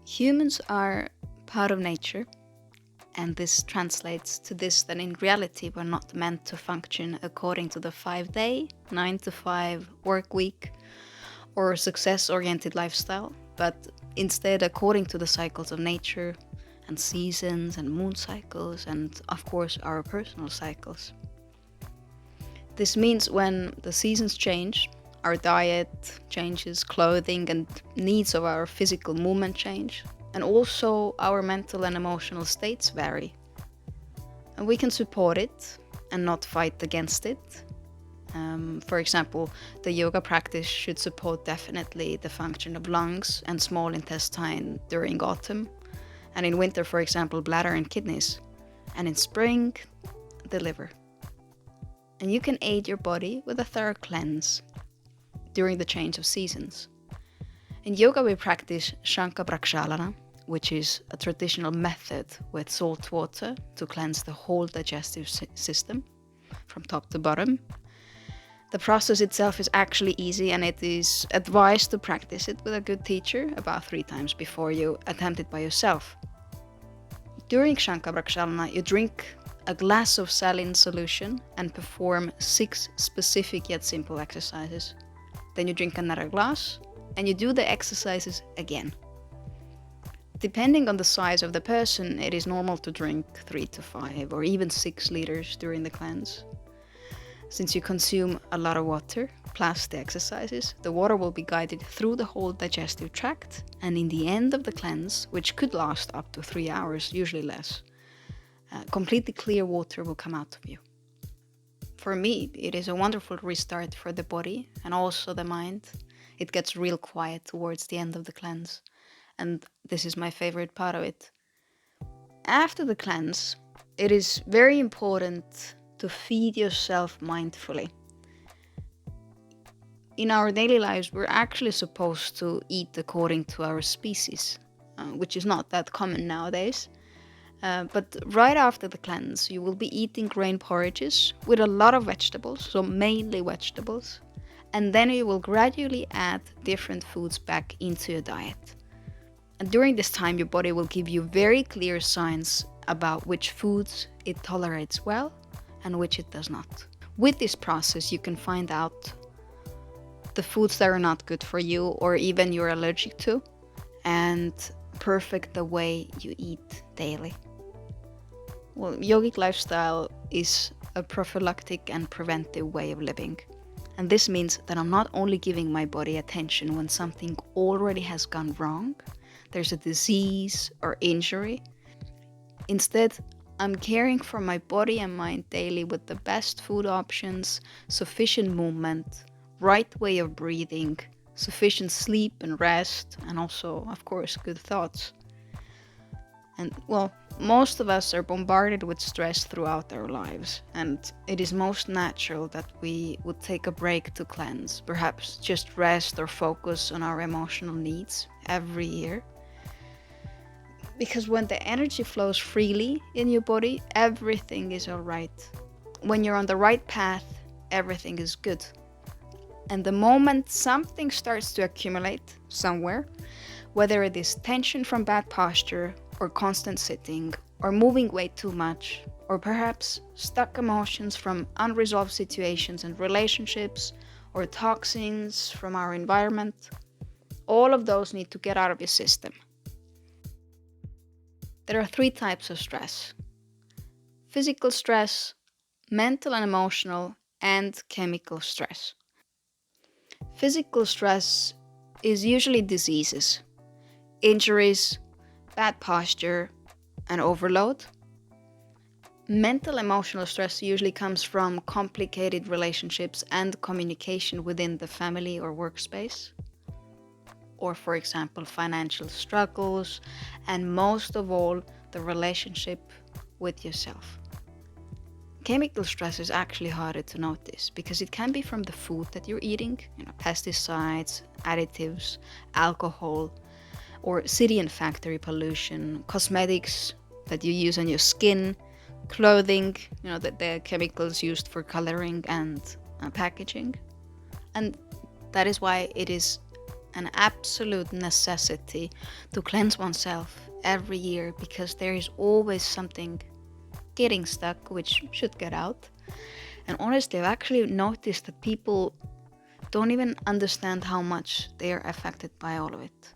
Humans are part of nature, and this translates to this that in reality we're not meant to function according to the 5-day, 9 to 5 work week or success-oriented lifestyle, but instead according to the cycles of nature and seasons and moon cycles and, of course, our personal cycles. This means when the seasons change, our diet changes, clothing and needs of our physical movement change, and also our mental and emotional states vary. And we can support it and not fight against it. For example, the yoga practice should support definitely the function of lungs and small intestine during autumn, and in winter, for example, bladder and kidneys, and in spring, the liver. And you can aid your body with a thorough cleanse during the change of seasons. In yoga, we practice shanka prankshalana, which is a traditional method with salt water to cleanse the whole digestive system from top to bottom. The process itself is actually easy, and it is advised to practice it with a good teacher about 3 times before you attempt it by yourself. During shanka prankshalana, you drink a glass of saline solution and perform 6 specific yet simple exercises. Then you drink another glass and you do the exercises again. Depending on the size of the person, it is normal to drink 3 to 5 or even 6 liters during the cleanse. Since you consume a lot of water plus the exercises, the water will be guided through the whole digestive tract, and in the end of the cleanse, which could last up to 3 hours, usually less, completely clear water will come out of you. For me, it is a wonderful restart for the body and also the mind. It gets real quiet towards the end of the cleanse, and this is my favorite part of it. After the cleanse, it is very important to feed yourself mindfully. In our daily lives, we're actually supposed to eat according to our species, which is not that common nowadays. But right after the cleanse, you will be eating grain porridges with a lot of vegetables, so mainly vegetables, and then you will gradually add different foods back into your diet. And during this time, your body will give you very clear signs about which foods it tolerates well and which it does not. With this process, you can find out the foods that are not good for you or even you're allergic to, and perfect the way you eat daily. Well, yogic lifestyle is a prophylactic and preventive way of living. And this means that I'm not only giving my body attention when something already has gone wrong, there's a disease or injury. Instead, I'm caring for my body and mind daily with the best food options, sufficient movement, right way of breathing, sufficient sleep and rest, and also, of course, good thoughts. And well, most of us are bombarded with stress throughout our lives, and it is most natural that we would take a break to cleanse, perhaps just rest or focus on our emotional needs every year. Because when the energy flows freely in your body, everything is all right. When you're on the right path, everything is good. And the moment something starts to accumulate somewhere, whether it is tension from bad posture or constant sitting or moving way too much, or perhaps stuck emotions from unresolved situations and relationships or toxins from our environment, all of those need to get out of your system. There are 3 types of stress: physical stress, mental and emotional, and chemical stress. Physical stress is usually diseases, injuries, bad posture, and overload. Mental emotional stress usually comes from complicated relationships and communication within the family or workspace. Or, for example, financial struggles, and most of all, the relationship with yourself. Chemical stress is actually harder to notice because it can be from the food that you're eating, pesticides, additives, alcohol, or city and factory pollution, cosmetics that you use on your skin, clothing, the chemicals used for coloring and packaging. And that is why it is an absolute necessity to cleanse oneself every year, because there is always something getting stuck which should get out. And honestly, I've actually noticed that people don't even understand how much they are affected by all of it.